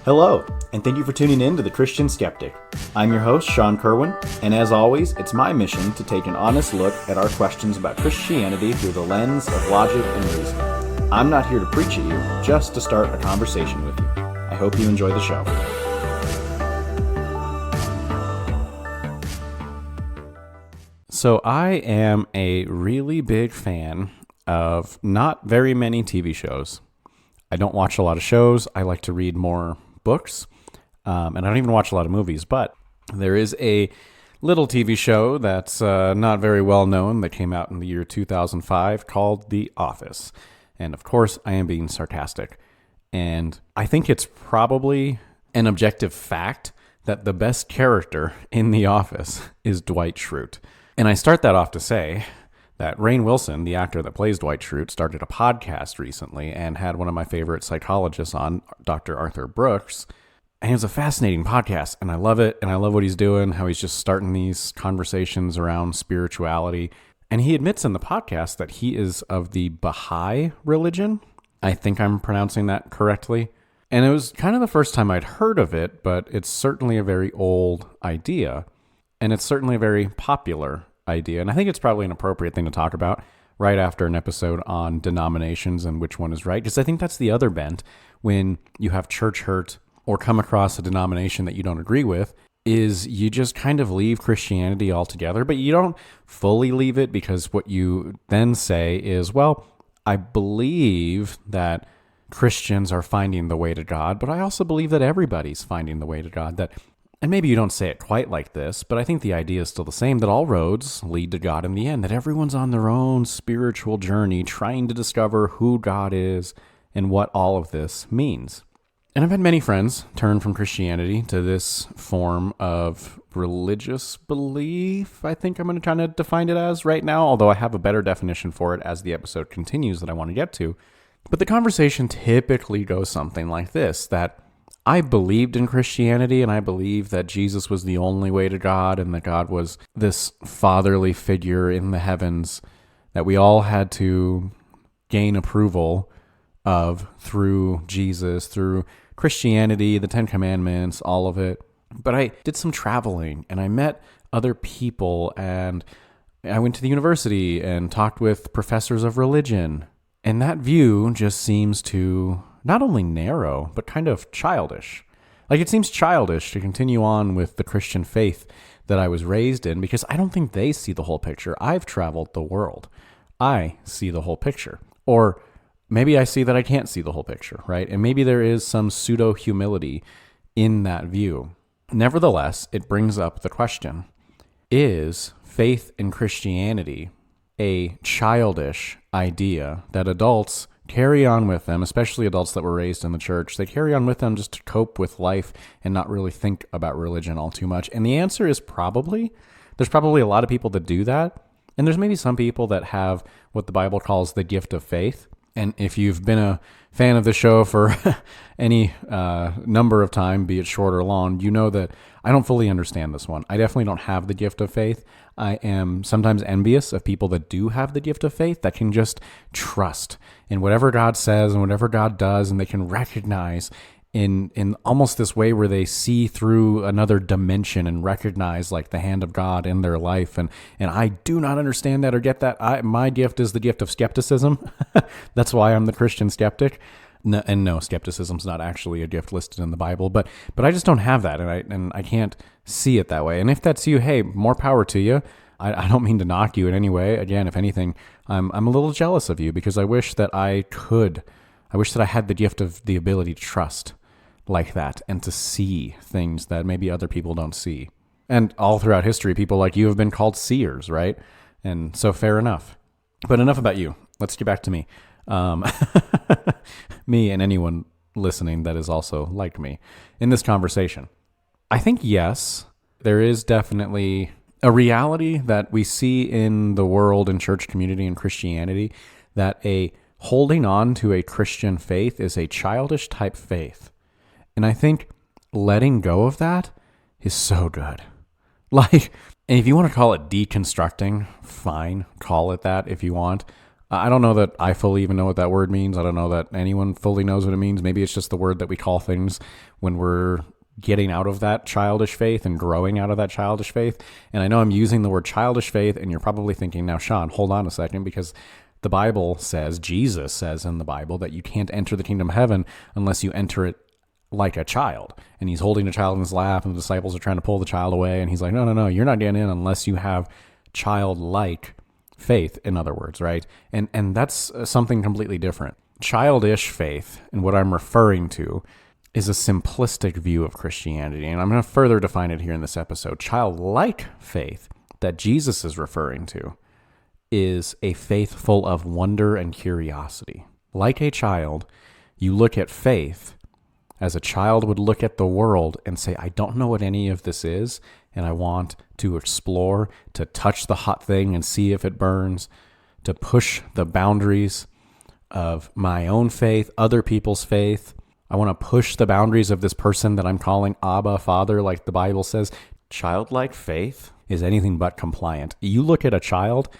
Hello, and thank you for tuning in to The Christian Skeptic. I'm your host, Sean Kerwin, and as always, it's my mission to take an honest look at our questions about Christianity through the lens of logic and reason. I'm not here to preach at you, just to start a conversation with you. I hope you enjoy the show. So I am a really big fan of not very many TV shows. I don't watch a lot of shows. I like to read more books, and I don't even watch a lot of movies, but there is a little TV show that's not very well known that came out in the year 2005 called The Office. And of course, I am being sarcastic. And I think it's probably an objective fact that the best character in The Office is Dwight Schrute. And I start that off to say that Rainn Wilson, the actor that plays Dwight Schrute, started a podcast recently and had one of my favorite psychologists on, Dr. Arthur Brooks. And it was a fascinating podcast, and I love it, and I love what he's doing, how he's just starting these conversations around spirituality. And he admits in the podcast that he is of the Baha'i religion. I think I'm pronouncing that correctly. And it was kind of the first time I'd heard of it, but it's certainly a very old idea, and it's certainly a very popular idea. And I think it's probably an appropriate thing to talk about right after an episode on denominations and which one is right. Because I think that's the other bent when you have church hurt or come across a denomination that you don't agree with, is you just kind of leave Christianity altogether. But you don't fully leave it, because what you then say is, well, I believe that Christians are finding the way to God, but I also believe that everybody's finding the way to God. And maybe you don't say it quite like this, but I think the idea is still the same, that all roads lead to God in the end, that everyone's on their own spiritual journey trying to discover who God is and what all of this means. And I've had many friends turn from Christianity to this form of religious belief, I think I'm going to kind of define it as right now, although I have a better definition for it as the episode continues that I want to get to. But the conversation typically goes something like this, that I believed in Christianity, and I believed that Jesus was the only way to God, and that God was this fatherly figure in the heavens that we all had to gain approval of through Jesus, through Christianity, the Ten Commandments, all of it. But I did some traveling, and I met other people, and I went to the university and talked with professors of religion. And that view just seems to not only narrow, but kind of childish. Like, it seems childish to continue on with the Christian faith that I was raised in, because I don't think they see the whole picture. I've traveled the world. I see the whole picture. Or maybe I see that I can't see the whole picture, right? And maybe there is some pseudo-humility in that view. Nevertheless, it brings up the question, is faith in Christianity a childish idea that adults carry on with them, especially adults that were raised in the church? They carry on with them just to cope with life and not really think about religion all too much. And the answer is probably. There's probably a lot of people that do that. And there's maybe some people that have what the Bible calls the gift of faith. And if you've been a fan of the show for any number of time, be it short or long, you know that I don't fully understand this one. I definitely don't have the gift of faith. I am sometimes envious of people that do have the gift of faith, that can just trust in whatever God says and whatever God does, and they can recognize in almost this way where they see through another dimension and recognize like the hand of God in their life. And I do not understand that or get that. My gift is the gift of skepticism. That's why I'm the Christian skeptic. No, skepticism's not actually a gift listed in the Bible, but I just don't have that, and I can't see it that way. And if that's you, hey, more power to you. I don't mean to knock you in any way. Again, if anything, I'm a little jealous of you, because I wish that I had the gift of the ability to trust like that and to see things that maybe other people don't see. And all throughout history, people like you have been called seers, right? And so fair enough. But enough about you. Let's get back to me. Me and anyone listening that is also like me in this conversation. I think, yes, there is definitely a reality that we see in the world and church community and Christianity, that a holding on to a Christian faith is a childish type faith. And I think letting go of that is so good. Like, and if you want to call it deconstructing, fine, call it that if you want. I don't know that I fully even know what that word means. I don't know that anyone fully knows what it means. Maybe it's just the word that we call things when we're getting out of that childish faith and growing out of that childish faith. And I know I'm using the word childish faith, and you're probably thinking, now, Sean, hold on a second, because the Bible says, Jesus says in the Bible, that you can't enter the kingdom of heaven unless you enter it like a child. And he's holding a child in his lap, and the disciples are trying to pull the child away. And he's like, no, you're not getting in unless you have childlike faith, in other words, right? And that's something completely different. Childish faith, and what I'm referring to, is a simplistic view of Christianity. And I'm going to further define it here in this episode. Childlike faith that Jesus is referring to is a faith full of wonder and curiosity. Like a child, you look at faith as a child would look at the world and say, I don't know what any of this is, and I want to explore, to touch the hot thing and see if it burns, to push the boundaries of my own faith, other people's faith. I want to push the boundaries of this person that I'm calling Abba, Father, like the Bible says. Childlike faith is anything but compliant. You look at a child,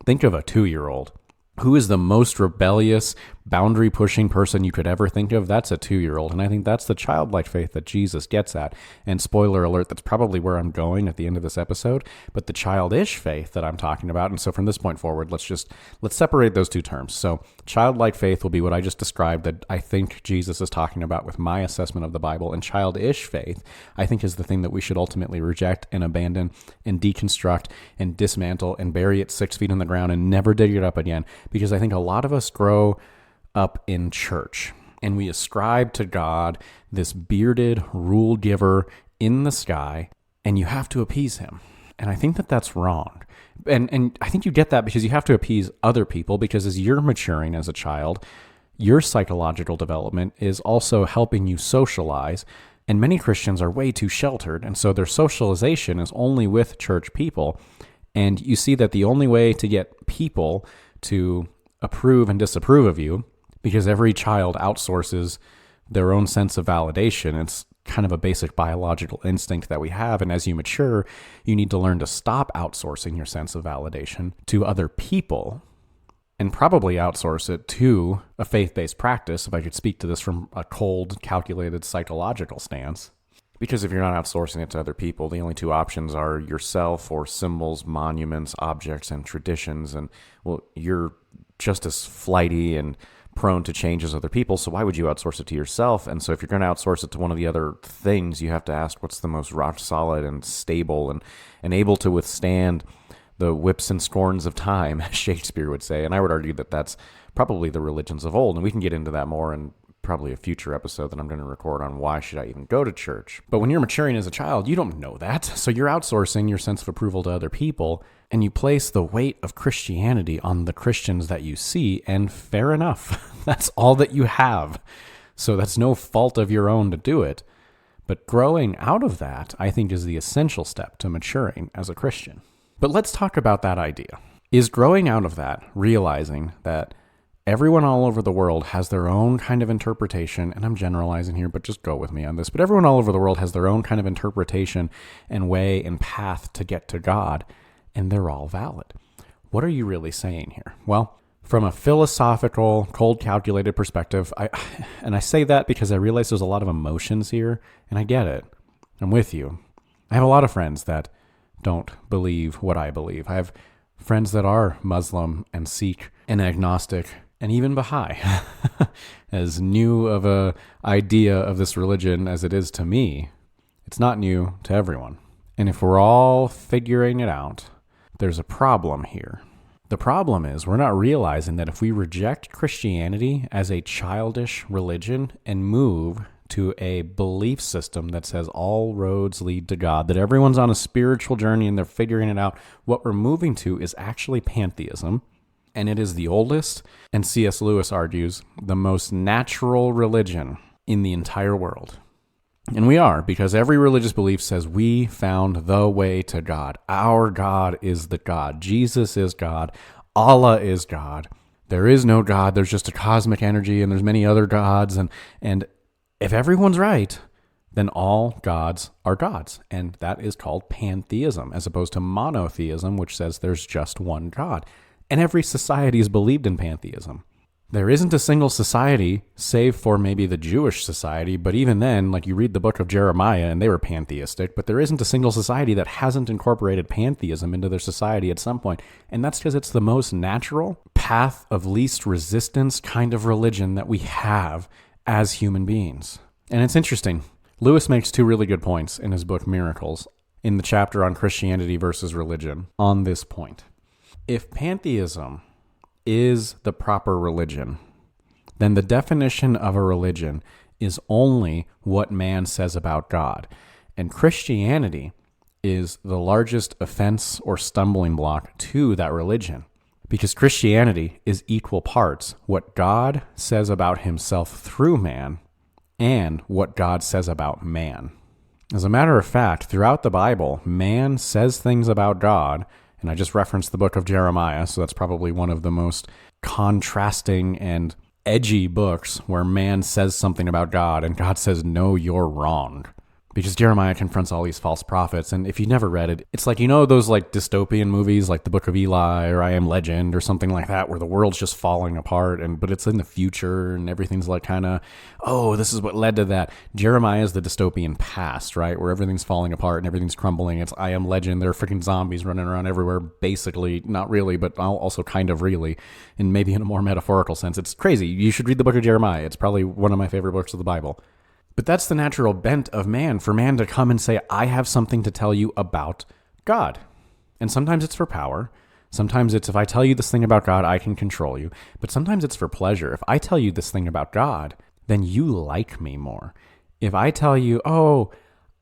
think of a 2-year-old. Who is the most rebellious, boundary-pushing person you could ever think of? That's a 2-year-old. And I think that's the childlike faith that Jesus gets at. And spoiler alert, that's probably where I'm going at the end of this episode. But the childish faith that I'm talking about, and so from this point forward, let's separate those two terms. So childlike faith will be what I just described that I think Jesus is talking about with my assessment of the Bible. And childish faith, I think, is the thing that we should ultimately reject and abandon and deconstruct and dismantle and bury it 6 feet in the ground and never dig it up again. Because I think a lot of us grow up in church and we ascribe to God this bearded rule giver in the sky, and you have to appease him. And I think that that's wrong. And I think you get that because you have to appease other people, because as you're maturing as a child, your psychological development is also helping you socialize. And many Christians are way too sheltered, and so their socialization is only with church people. And you see that the only way to get people to approve and disapprove of you, because every child outsources their own sense of validation. It's kind of a basic biological instinct that we have. And as you mature, you need to learn to stop outsourcing your sense of validation to other people and probably outsource it to a faith-based practice, if I could speak to this from a cold, calculated psychological stance. Because if you're not outsourcing it to other people, the only two options are yourself or symbols, monuments, objects, and traditions. And, well, you're just as flighty and prone to change as other people, so why would you outsource it to yourself? And so if you're going to outsource it to one of the other things, you have to ask what's the most rock solid and stable and able to withstand the whips and scorns of time, as Shakespeare would say. And I would argue that that's probably the religions of old. And we can get into that more in probably a future episode that I'm going to record on why should I even go to church. But when you're maturing as a child, you don't know that. So you're outsourcing your sense of approval to other people, and you place the weight of Christianity on the Christians that you see, and fair enough. That's all that you have. So that's no fault of your own to do it. But growing out of that, I think, is the essential step to maturing as a Christian. But let's talk about that idea. Is growing out of that realizing that everyone all over the world has their own kind of interpretation, and I'm generalizing here, but just go with me on this, but everyone all over the world has their own kind of interpretation and way and path to get to God, and they're all valid. What are you really saying here? Well, from a philosophical, cold, calculated perspective, I say that because I realize there's a lot of emotions here, and I get it. I'm with you. I have a lot of friends that don't believe what I believe. I have friends that are Muslim and Sikh and agnostic and even Baha'i, as new of a idea of this religion as it is to me. It's not new to everyone. And if we're all figuring it out, there's a problem here. The problem is we're not realizing that if we reject Christianity as a childish religion and move to a belief system that says all roads lead to God, that everyone's on a spiritual journey and they're figuring it out, what we're moving to is actually pantheism. And it is the oldest, and C.S. Lewis argues, the most natural religion in the entire world. And we are, because every religious belief says we found the way to God. Our God is the God. Jesus is God. Allah is God. There is no God. There's just a cosmic energy, and there's many other gods. And if everyone's right, then all gods are gods. And that is called pantheism, as opposed to monotheism, which says there's just one God. And every society has believed in pantheism. There isn't a single society, save for maybe the Jewish society, but even then, like you read the book of Jeremiah and they were pantheistic, but there isn't a single society that hasn't incorporated pantheism into their society at some point. And that's because it's the most natural path of least resistance kind of religion that we have as human beings. And it's interesting. Lewis makes two really good points in his book Miracles, in the chapter on Christianity versus religion, on this point. If pantheism is the proper religion, then the definition of a religion is only what man says about God. And Christianity is the largest offense or stumbling block to that religion, because Christianity is equal parts what God says about himself through man and what God says about man. As a matter of fact, throughout the Bible, man says things about God. And I just referenced the book of Jeremiah, so that's probably one of the most contrasting and edgy books where man says something about God and God says, no, you're wrong. Because Jeremiah confronts all these false prophets. And if you've never read it, it's like, you know, those like dystopian movies like The Book of Eli or I Am Legend or something like that, where the world's just falling apart, but it's in the future and everything's like kind of, oh, this is what led to that. Jeremiah is the dystopian past, right? Where everything's falling apart and everything's crumbling. It's I Am Legend. There are freaking zombies running around everywhere, basically, not really, but also kind of really, and maybe in a more metaphorical sense. It's crazy. You should read the book of Jeremiah. It's probably one of my favorite books of the Bible. But that's the natural bent of man, for man to come and say, I have something to tell you about God. And sometimes it's for power. Sometimes it's, if I tell you this thing about God, I can control you. But sometimes it's for pleasure. If I tell you this thing about God, then you like me more. If I tell you, oh,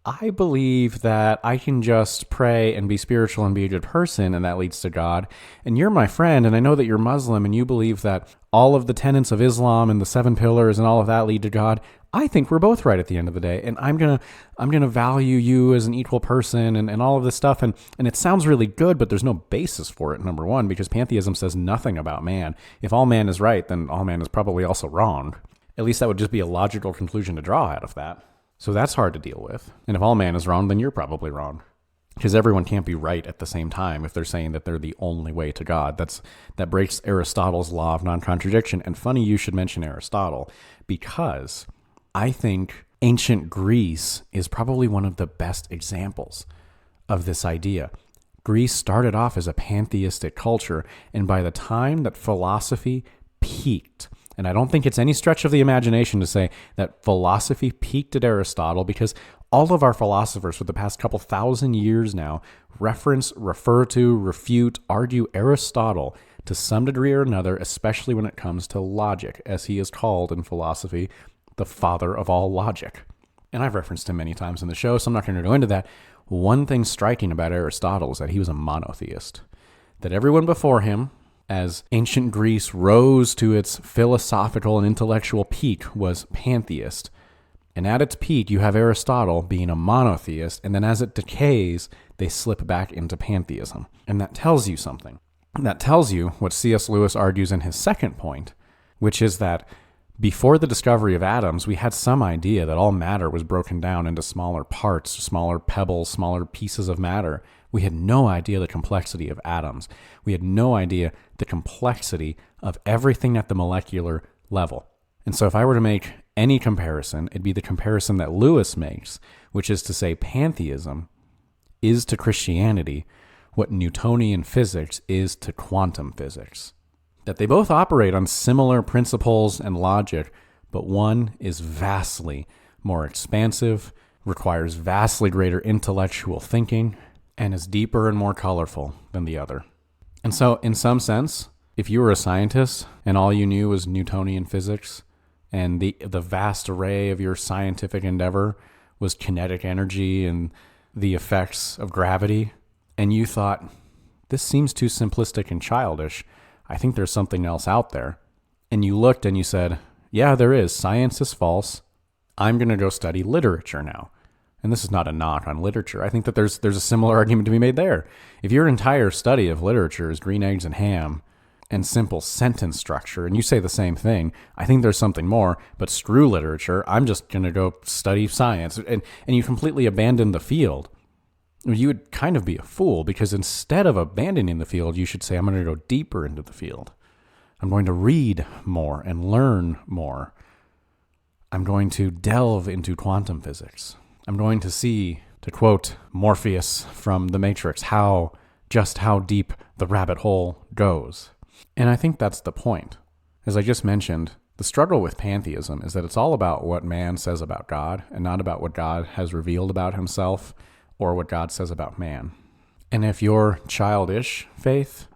I believe that I can just pray and be spiritual and be a good person, and that leads to God, and you're my friend, and I know that you're Muslim, and you believe that all of the tenets of Islam and the 7 pillars and all of that lead to God, I think we're both right at the end of the day, and I'm gonna value you as an equal person and all of this stuff, and it sounds really good, but there's no basis for it, number one, because pantheism says nothing about man. If all man is right, then all man is probably also wrong. At least that would just be a logical conclusion to draw out of that. So that's hard to deal with. And if all man is wrong, then you're probably wrong. Because everyone can't be right at the same time if they're saying that they're the only way to God. That breaks Aristotle's law of non-contradiction. And funny you should mention Aristotle, because I think ancient Greece is probably one of the best examples of this idea. Greece started off as a pantheistic culture, and by the time that philosophy peaked, and I don't think it's any stretch of the imagination to say that philosophy peaked at Aristotle, because all of our philosophers for the past couple thousand years now reference, refer to, refute, argue Aristotle to some degree or another, especially when it comes to logic, as he is called in philosophy, the father of all logic. And I've referenced him many times in the show, so I'm not going to go into that. One thing striking about Aristotle is that he was a monotheist, that everyone before him, as ancient Greece rose to its philosophical and intellectual peak, was pantheist. And at its peak, you have Aristotle being a monotheist, and then as it decays, they slip back into pantheism. And that tells you something. That tells you what C.S. Lewis argues in his second point, which is that before the discovery of atoms, we had some idea that all matter was broken down into smaller parts, smaller pebbles, smaller pieces of matter. We had no idea the complexity of atoms. We had no idea the complexity of everything at the molecular level. And so if I were to make any comparison, it'd be the comparison that Lewis makes, which is to say pantheism is to Christianity what Newtonian physics is to quantum physics. That they both operate on similar principles and logic, but one is vastly more expansive, requires vastly greater intellectual thinking, and is deeper and more colorful than the other. And so, in some sense, if you were a scientist and all you knew was Newtonian physics, and the vast array of your scientific endeavor was kinetic energy and the effects of gravity, and you thought, this seems too simplistic and childish, I think there's something else out there. And you looked and you said, yeah, there is. Science is false. I'm going to go study literature now. And this is not a knock on literature. I think that there's a similar argument to be made there. If your entire study of literature is green eggs and ham and simple sentence structure, and you say the same thing, I think there's something more, but screw literature. I'm just going to go study science. And you completely abandon the field. you would kind of be a fool, because instead of abandoning the field, you should say, I'm going to go deeper into the field. I'm going to read more and learn more. I'm going to delve into quantum physics. I'm going to see, to quote Morpheus from The Matrix, just how deep the rabbit hole goes. And I think that's the point. As I just mentioned, the struggle with pantheism is that it's all about what man says about God and not about what God has revealed about himself or what God says about man. And if your childish faith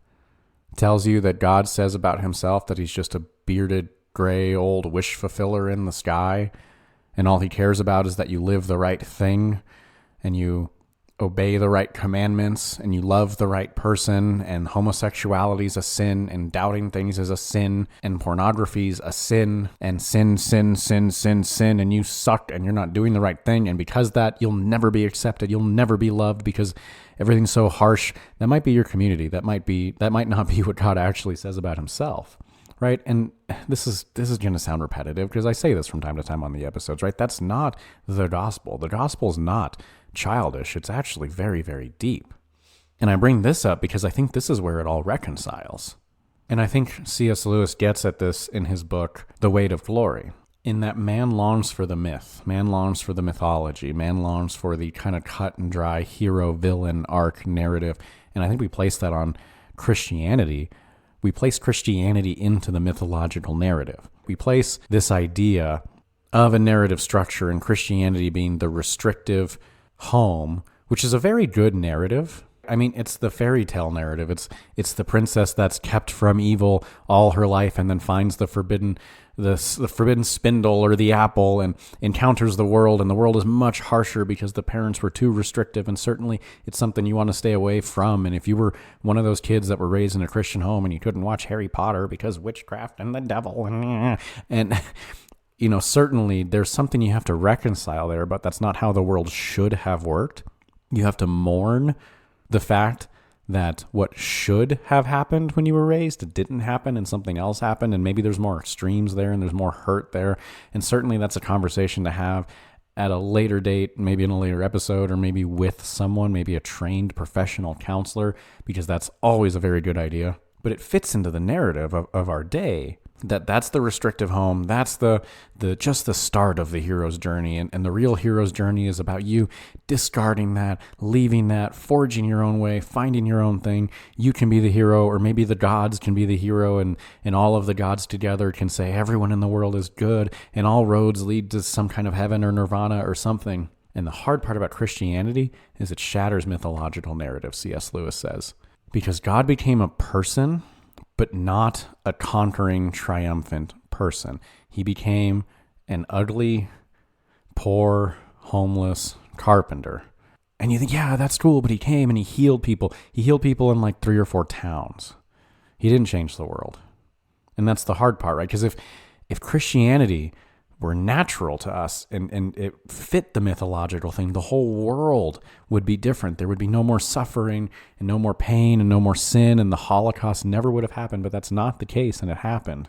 tells you that God says about himself that he's just a bearded, gray, old wish fulfiller in the sky, and all he cares about is that you live the right thing, and you obey the right commandments, and you love the right person, and homosexuality's a sin, and doubting things is a sin, and pornography's a sin, and sin, and you suck, and you're not doing the right thing, and because that, you'll never be accepted, you'll never be loved, because everything's so harsh. That might be your community. That might not be what God actually says about himself. Right? And this is going to sound repetitive because I say this from time to time on the episodes, right? That's not the gospel. The gospel is not childish. It's actually very, very deep. And I bring this up because I think this is where it all reconciles. And I think C.S. Lewis gets at this in his book, The Weight of Glory, in that man longs for the myth, man longs for the mythology, man longs for the kind of cut and dry hero-villain arc narrative. And I think we place that on Christianity. We place Christianity into the mythological narrative. We place this idea of a narrative structure in Christianity being the restrictive home, which is a very good narrative. I mean, it's the fairy tale narrative. It's the princess that's kept from evil all her life and then finds the forbidden spindle or the apple and encounters the world, and the world is much harsher because the parents were too restrictive, and certainly it's something you want to stay away from. And if you were one of those kids that were raised in a Christian home and you couldn't watch Harry Potter because witchcraft and the devil and you know, certainly there's something you have to reconcile there, but that's not how the world should have worked. You have to mourn the fact that what should have happened when you were raised didn't happen and something else happened, and maybe there's more extremes there and there's more hurt there, and certainly that's a conversation to have at a later date, maybe in a later episode, or maybe with someone, maybe a trained professional counselor, because that's always a very good idea. But it fits into the narrative of our day. That's the restrictive home. That's the just the start of the hero's journey. And the real hero's journey is about you discarding that, leaving that, forging your own way, finding your own thing. You can be the hero, or maybe the gods can be the hero, and all of the gods together can say everyone in the world is good, and all roads lead to some kind of heaven or nirvana or something. And the hard part about Christianity is it shatters mythological narrative, C.S. Lewis says. Because God became a person, but not a conquering, triumphant person. He became an ugly, poor, homeless carpenter. And you think, yeah, that's cool, but he came and he healed people. He healed people in like 3 or 4 towns. He didn't change the world. And that's the hard part, right? Because if Christianity were natural to us and it fit the mythological thing, the whole world would be different. There would be no more suffering and no more pain and no more sin, and the Holocaust never would have happened, but that's not the case, and it happened.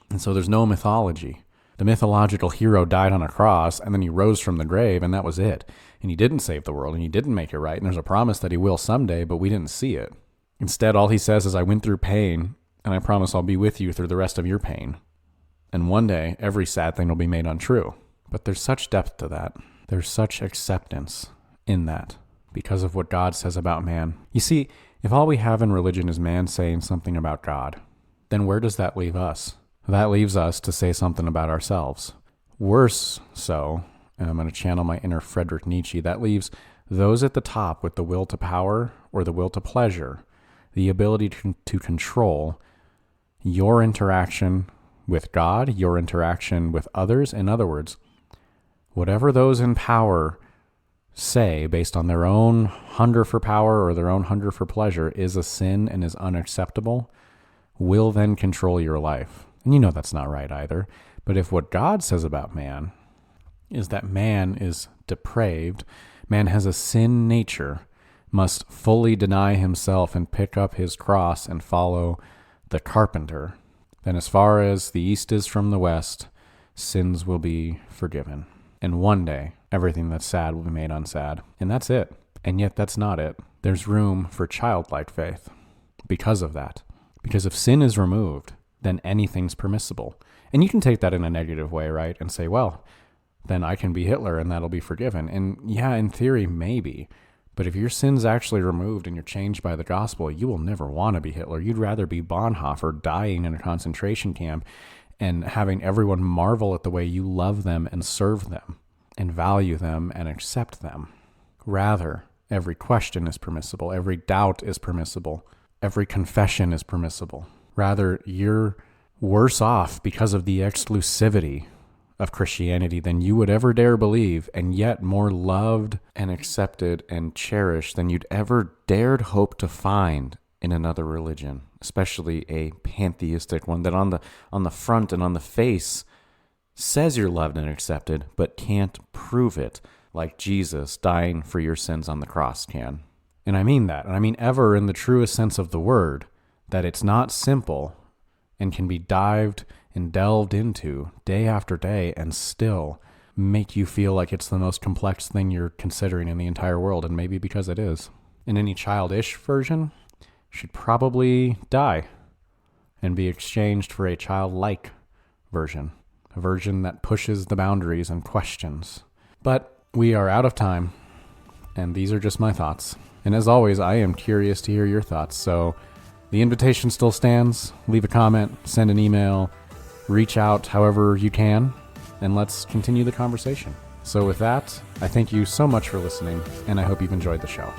And so there's no mythology. The mythological hero died on a cross, and then he rose from the grave, and that was it. And he didn't save the world, and he didn't make it right, and there's a promise that he will someday, but we didn't see it. Instead, all he says is, I went through pain, and I promise I'll be with you through the rest of your pain. And one day, every sad thing will be made untrue. But there's such depth to that. There's such acceptance in that because of what God says about man. You see, if all we have in religion is man saying something about God, then where does that leave us? That leaves us to say something about ourselves. Worse so, and I'm going to channel my inner Friedrich Nietzsche, that leaves those at the top with the will to power or the will to pleasure, the ability to control your interaction with God, your interaction with others. In other words, whatever those in power say based on their own hunger for power or their own hunger for pleasure is a sin and is unacceptable, will then control your life. And you know that's not right either. But if what God says about man is that man is depraved, man has a sin nature, must fully deny himself and pick up his cross and follow the carpenter, then as far as the east is from the west, sins will be forgiven. And one day, everything that's sad will be made unsad. And that's it. And yet that's not it. There's room for childlike faith because of that. Because if sin is removed, then anything's permissible. And you can take that in a negative way, right? And say, well, then I can be Hitler and that'll be forgiven. And yeah, in theory, maybe. But if your sin's actually removed and you're changed by the gospel, you will never want to be Hitler. You'd rather be Bonhoeffer dying in a concentration camp and having everyone marvel at the way you love them and serve them and value them and accept them. Rather, every question is permissible. Every doubt is permissible. Every confession is permissible. Rather, you're worse off because of the exclusivity of Christianity than you would ever dare believe, and yet more loved and accepted and cherished than you'd ever dared hope to find in another religion, especially a pantheistic one that on the front and on the face says you're loved and accepted, but can't prove it like Jesus dying for your sins on the cross can. And I mean that, and I mean ever in the truest sense of the word, that it's not simple and can be dived and delved into day after day and still make you feel like it's the most complex thing you're considering in the entire world, and maybe because it is. And any childish version should probably die and be exchanged for a childlike version, a version that pushes the boundaries and questions. But we are out of time, and these are just my thoughts. And as always, I am curious to hear your thoughts, so the invitation still stands. Leave a comment, send an email, reach out however you can, and let's continue the conversation. So with that, I thank you so much for listening, and I hope you've enjoyed the show.